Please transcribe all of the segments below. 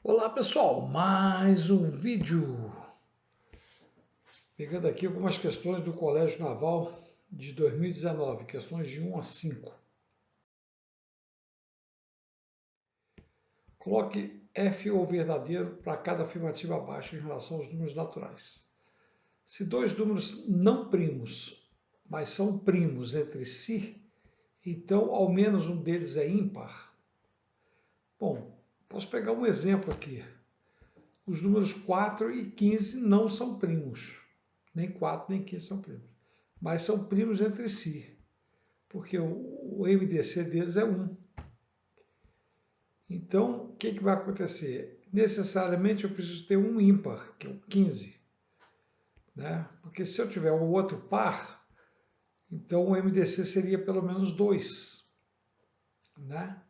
Olá pessoal, mais um vídeo. Pegando aqui algumas questões do Colégio Naval de 2019, questões de 1 a 5. Coloque F ou verdadeiro para cada afirmativa abaixo em relação aos números naturais. Se dois números não primos, mas são primos entre si, então ao menos um deles é ímpar. Bom, posso pegar um exemplo aqui. Os números 4 e 15 não são primos. Nem 4 nem 15 são primos. Mas são primos entre si. Porque o MDC deles é 1. Então, o que vai acontecer? Necessariamente eu preciso ter um ímpar, que é o 15. Né? Porque se eu tiver um outro par, então o MDC seria pelo menos 2. Né?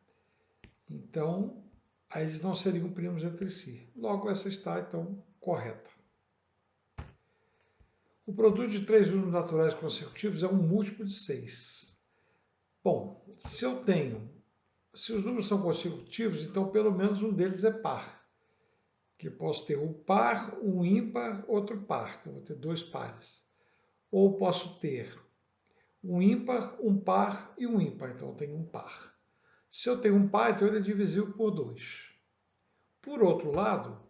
Então, aí eles não seriam primos entre si. Logo, essa está, então, correta. O produto de três números naturais consecutivos é um múltiplo de 6. Bom, se os números são consecutivos, então pelo menos um deles é par. Que eu posso ter um par, um ímpar, outro par. Então, vou ter dois pares. Ou posso ter um ímpar, um par e um ímpar. Então, eu tenho um par. Se eu tenho um par, então ele é divisível por 2. Por outro lado,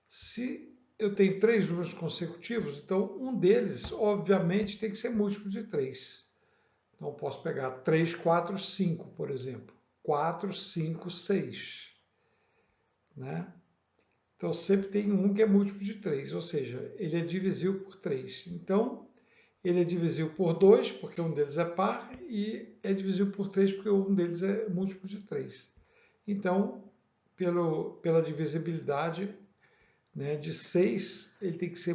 se eu tenho três números consecutivos, então um deles, obviamente, tem que ser múltiplo de 3. Então, eu posso pegar 3, 4, 5, por exemplo. 4, 5, 6. Né? Então, sempre tem um que é múltiplo de 3, ou seja, ele é divisível por 3. Então, ele é divisível por 2, porque um deles é par, e é divisível por 3, porque um deles é múltiplo de 3. Então, pela divisibilidade, né, de 6, ele tem que ser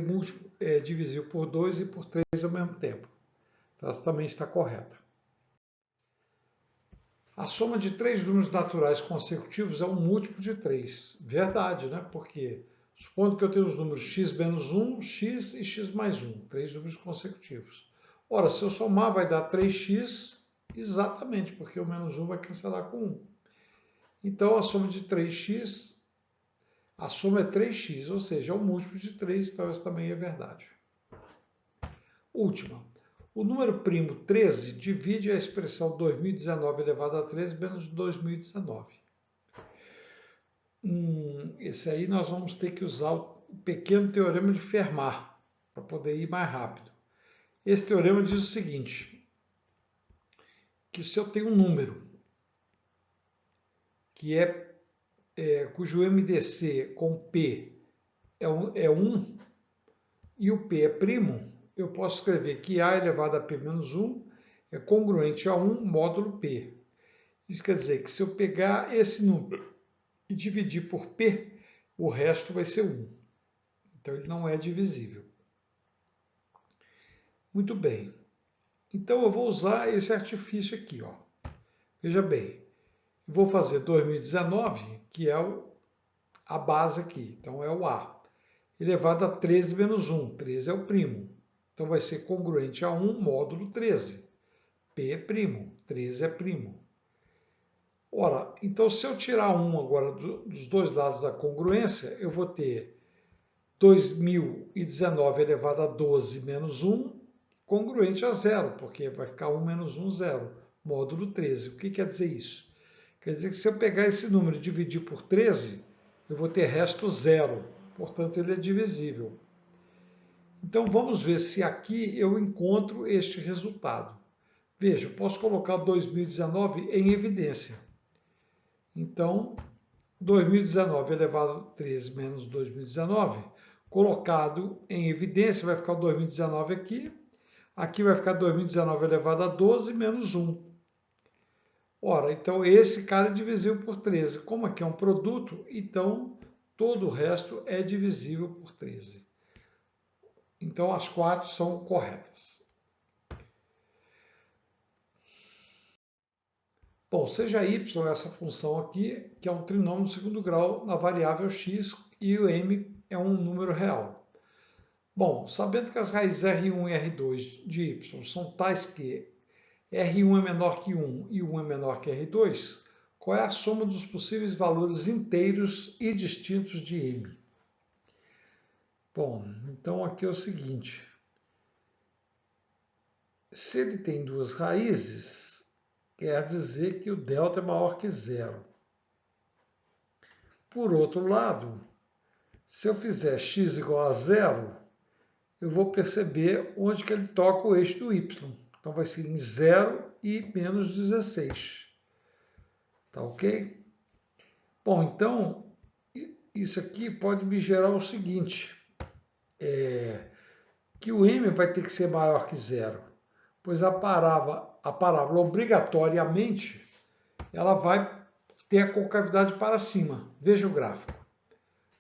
divisível por 2 e por 3 ao mesmo tempo. Então, essa também está correta. A soma de três números naturais consecutivos é um múltiplo de 3. Verdade, né? Porque, supondo que eu tenho os números x menos 1, x e x mais 1, três números consecutivos. Ora, se eu somar, vai dar 3x, exatamente, porque o menos 1 vai cancelar com 1. Então, a soma de 3x, a soma é 3x, ou seja, é um múltiplo de 3, então essa também é verdade. Última. O número primo 13 divide a expressão 2019 elevado a 13 menos 2019. Esse aí nós vamos ter que usar o pequeno teorema de Fermat para poder ir mais rápido. Esse teorema diz o seguinte, que se eu tenho um número que cujo MDC com P é 1 e o P é primo, eu posso escrever que A elevado a P menos 1 é congruente a 1 módulo P. Isso quer dizer que se eu pegar esse número e dividir por P, o resto vai ser 1. Então, ele não é divisível. Muito bem. Então, eu vou usar esse artifício aqui. Ó. Veja bem, vou fazer 2019, que é a base aqui. Então, é o A. Elevado a 13 menos 1. 13 é o primo. Então, vai ser congruente a 1 módulo 13. P é primo. 13 é primo. Ora, então se eu tirar 1 agora dos dois lados da congruência, eu vou ter 2019 elevado a 12 menos 1, congruente a 0, porque vai ficar 1 menos 1, 0, módulo 13. O que quer dizer isso? Quer dizer que se eu pegar esse número e dividir por 13, eu vou ter resto 0, portanto ele é divisível. Então vamos ver se aqui eu encontro este resultado. Veja, eu posso colocar 2019 em evidência. Então, 2019 elevado a 13 menos 2019, colocado em evidência, vai ficar o 2019 aqui. Aqui vai ficar 2019 elevado a 12 menos 1. Ora, então esse cara é divisível por 13. Como aqui é um produto, então todo o resto é divisível por 13. Então as quatro são corretas. Bom, seja y essa função aqui, que é um trinômio de segundo grau na variável x, e o m é um número real. Bom, sabendo que as raízes R1 e R2 de y são tais que R1 é menor que 1 e 1 é menor que R2, Qual é a soma dos possíveis valores inteiros e distintos de m? Bom, então aqui é o seguinte. Se ele tem duas raízes, quer dizer que o delta é maior que zero. Por outro lado, se eu fizer x igual a zero, eu vou perceber onde que ele toca o eixo do y. Então vai ser em 0 e menos 16. Tá ok? Bom, então, isso aqui pode me gerar o seguinte, que o m vai ter que ser maior que zero, pois a parábola obrigatoriamente, ela vai ter a concavidade para cima. Veja o gráfico.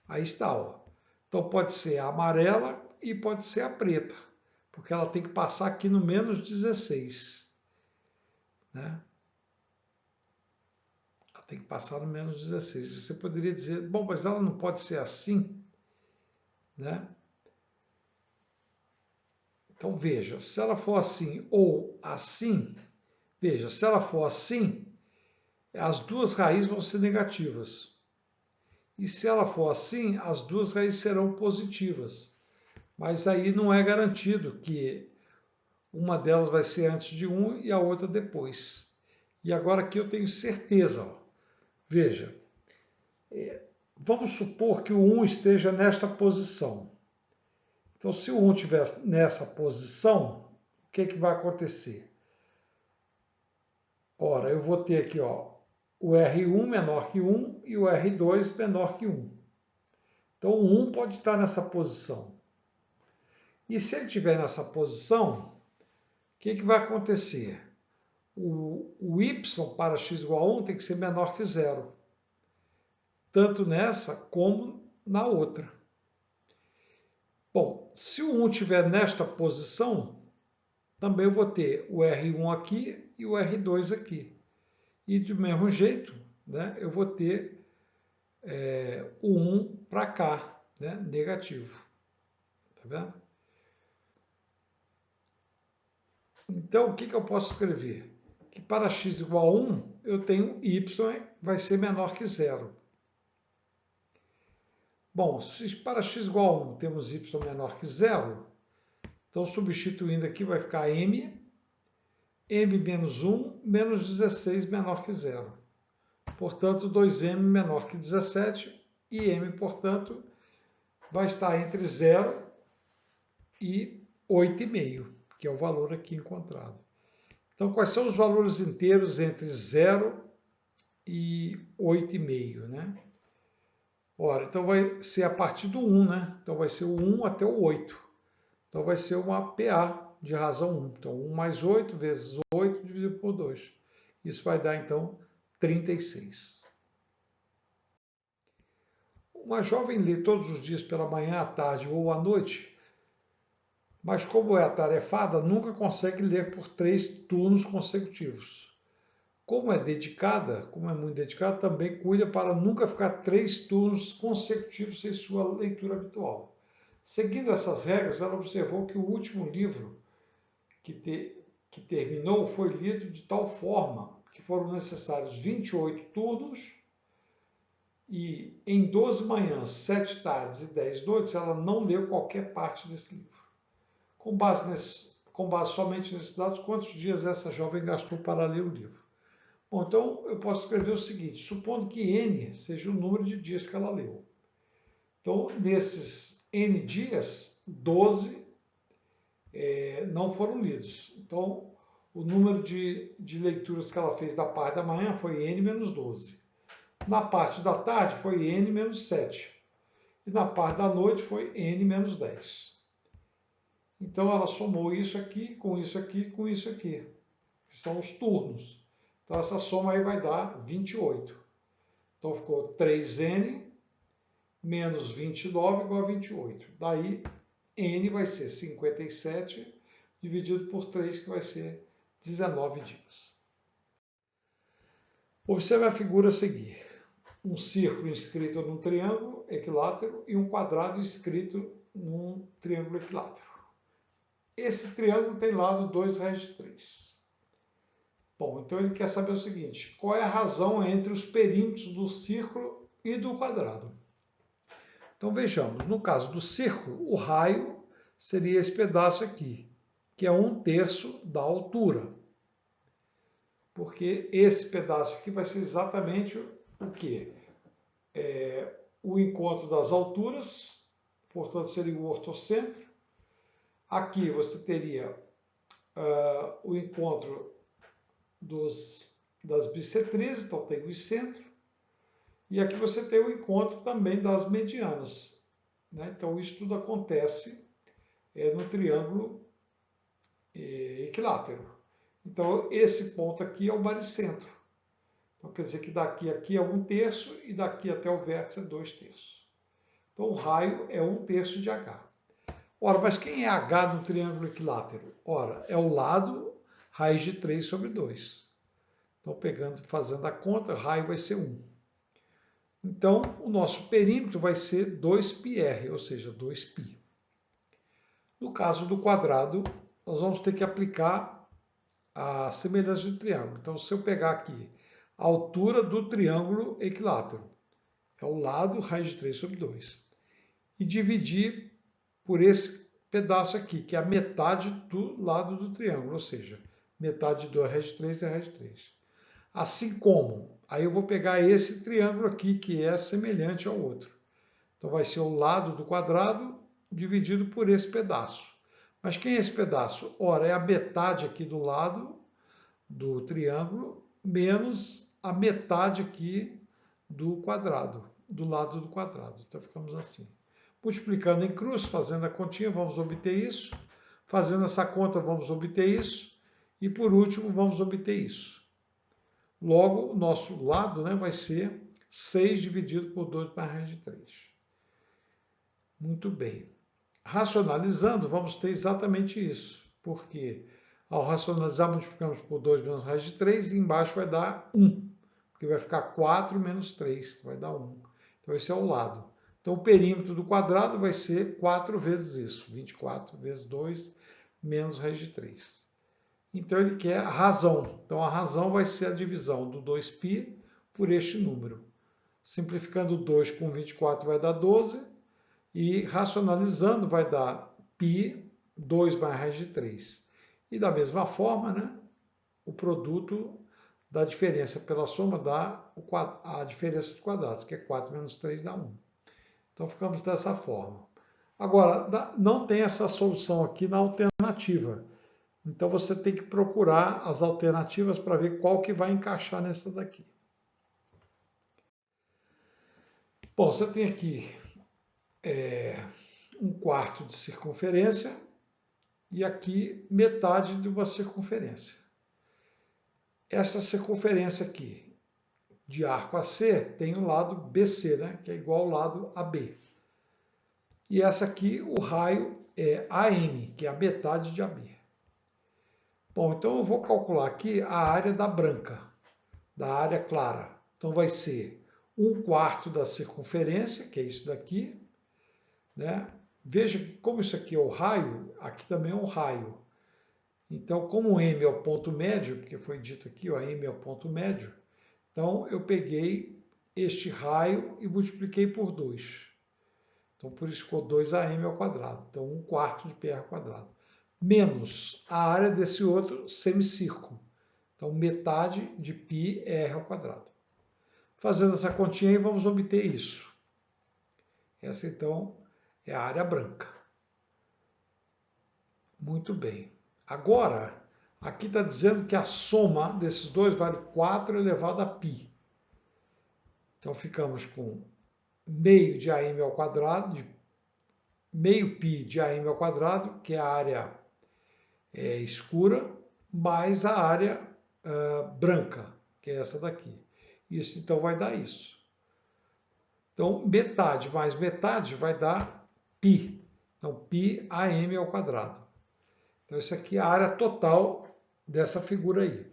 Aí está, ó. Então pode ser a amarela e pode ser a preta, porque ela tem que passar aqui no menos 16. Né? Ela tem que passar no menos 16. Você poderia dizer, bom, mas ela não pode ser assim, né? Então veja, se ela for assim ou assim, veja, se ela for assim, as duas raízes vão ser negativas. E se ela for assim, as duas raízes serão positivas. Mas aí não é garantido que uma delas vai ser antes de 1 e a outra depois. E agora aqui eu tenho certeza. Ó. Veja, vamos supor que o 1 esteja nesta posição. Então, se o 1 estiver nessa posição, o que, que vai acontecer? Ora, eu vou ter aqui ó, o R1 menor que 1 e o R2 menor que 1. Então, o 1 pode estar nessa posição. E se ele estiver nessa posição, o que, que vai acontecer? O y para x igual a 1 tem que ser menor que zero. Tanto nessa como na outra. Bom, se o 1 estiver nesta posição, também eu vou ter o R1 aqui e o R2 aqui. E do mesmo jeito, né, eu vou ter o 1 para cá, né, negativo. Tá vendo? Então, o que, que eu posso escrever? Que para x igual a 1, eu tenho y vai ser menor que zero. Bom, se para x igual a 1 temos y menor que zero, então substituindo aqui vai ficar m menos 1 menos 16 menor que zero. Portanto, 2m menor que 17 e m, portanto, vai estar entre 0 e 8,5, que é o valor aqui encontrado. Então, quais são os valores inteiros entre 0 e 8,5, né? Ora, então vai ser a partir do 1, né? Então vai ser o 1 até o 8. Então vai ser uma PA de razão 1. Então 1 mais 8 vezes 8 dividido por 2. Isso vai dar então 36. Uma jovem lê todos os dias pela manhã, à tarde ou à noite, mas como é atarefada, nunca consegue ler por 3 turnos consecutivos. Como é muito dedicada, também cuida para nunca ficar 3 turnos consecutivos sem sua leitura habitual. Seguindo essas regras, ela observou que o último livro que terminou foi lido de tal forma que foram necessários 28 turnos e em 12 manhãs, 7 tardes e 10 noites, ela não leu qualquer parte desse livro. Com base somente nesses dados, quantos dias essa jovem gastou para ler o livro? Bom, então eu posso escrever o seguinte, supondo que n seja o número de dias que ela leu. Então, nesses n dias, 12 não foram lidos. Então, o número de leituras que ela fez da parte da manhã foi n menos 12. Na parte da tarde foi n menos 7. E na parte da noite foi n menos 10. Então, ela somou isso aqui, com isso aqui, com isso aqui, que são os turnos. Então, essa soma aí vai dar 28. Então, ficou 3n menos 29 igual a 28. Daí, n vai ser 57 dividido por 3, que vai ser 19 dias. Observe a figura a seguir. Um círculo inscrito num triângulo equilátero e um quadrado inscrito num triângulo equilátero. Esse triângulo tem lado 2 raiz de 3. Bom, então ele quer saber o seguinte, qual é a razão entre os perímetros do círculo e do quadrado? Então vejamos, no caso do círculo, o raio seria esse pedaço aqui, que é 1/3 da altura. Porque esse pedaço aqui vai ser exatamente o quê? O encontro das alturas, portanto seria o ortocentro. Aqui você teria o encontro das bissetrizes, então tem o centro. E aqui você tem o encontro também das medianas. Né? Então isso tudo acontece no triângulo equilátero. Então esse ponto aqui é o baricentro. Então quer dizer que daqui a aqui é 1/3 e daqui até o vértice é 2/3. Então o raio é 1/3 de H. Ora, mas quem é H no triângulo equilátero? Ora, é o lado raiz de 3 sobre 2. Então fazendo a conta, raio vai ser 1. Então o nosso perímetro vai ser 2πr, ou seja, 2π. No caso do quadrado, nós vamos ter que aplicar a semelhança do triângulo. Então se eu pegar aqui a altura do triângulo equilátero, é o lado raiz de 3 sobre 2, e dividir por esse pedaço aqui, que é a metade do lado do triângulo, ou seja, metade de 2 raiz de 3 é raiz de 3. Assim como, aí eu vou pegar esse triângulo aqui, que é semelhante ao outro. Então vai ser o lado do quadrado dividido por esse pedaço. Mas quem é esse pedaço? Ora, é a metade aqui do lado do triângulo, menos a metade aqui do quadrado, do lado do quadrado. Então ficamos assim. Multiplicando em cruz, fazendo a continha, vamos obter isso. Fazendo essa conta, vamos obter isso. E por último, vamos obter isso. Logo, o nosso lado, né, vai ser 6 dividido por 2 mais raiz de 3. Muito bem. Racionalizando, vamos ter exatamente isso. Porque ao racionalizar, multiplicamos por 2 menos raiz de 3, e embaixo vai dar 1. Porque vai ficar 4 menos 3, vai dar 1. Então esse é o lado. Então o perímetro do quadrado vai ser 4 vezes isso. 24 vezes 2 menos raiz de 3. Então ele quer a razão. Então a razão vai ser a divisão do 2π por este número. Simplificando 2 com 24 vai dar 12. E racionalizando vai dar π, 2 mais raiz de 3. E da mesma forma, né, o produto da diferença pela soma dá a diferença dos quadrados, que é 4 menos 3 dá 1. Então ficamos dessa forma. Agora, não tem essa solução aqui na alternativa. Então você tem que procurar as alternativas para ver qual que vai encaixar nessa daqui. Bom, você tem aqui 1/4 de circunferência e aqui metade de uma circunferência. Essa circunferência aqui de arco AC tem o lado BC, né, que é igual ao lado AB. E essa aqui, o raio é AM, que é a metade de AB. Bom, então eu vou calcular aqui a área da branca, da área clara. Então vai ser 1/4 da circunferência, que é isso daqui, né? Veja que como isso aqui é o raio, aqui também é um raio. Então, como M é o ponto médio, porque foi dito aqui, ó, M é o ponto médio, então eu peguei este raio e multipliquei por 2. Então, por isso ficou 2AM ao quadrado. Então, 1/4 de PR ao quadrado. Menos a área desse outro semicírculo. Então, metade de πr ao quadrado. Fazendo essa continha aí, vamos obter isso. Essa, então, é a área branca. Muito bem. Agora, aqui está dizendo que a soma desses dois vale 4 elevado a π. Então, ficamos com meio de AM ao quadrado, meio π de AM ao quadrado, que é a área escura, mais a área branca, que é essa daqui. Isso, então, vai dar isso. Então, metade mais metade vai dar π. Então, π AM ao quadrado. Então, essa aqui é a área total dessa figura aí.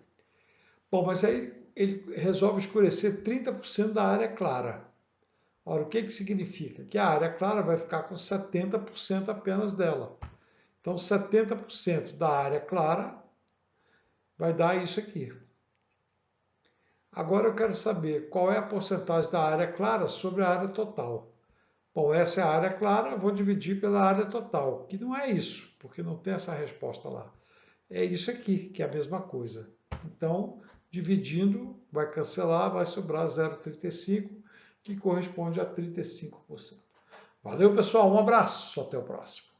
Bom, mas aí ele resolve escurecer 30% da área clara. Ora, o que significa? Que a área clara vai ficar com 70% apenas dela. Então, 70% da área clara vai dar isso aqui. Agora eu quero saber qual é a porcentagem da área clara sobre a área total. Bom, essa é a área clara, eu vou dividir pela área total, que não é isso, porque não tem essa resposta lá. É isso aqui, que é a mesma coisa. Então, dividindo, vai cancelar, vai sobrar 0,35, que corresponde a 35%. Valeu, pessoal, um abraço, até o próximo.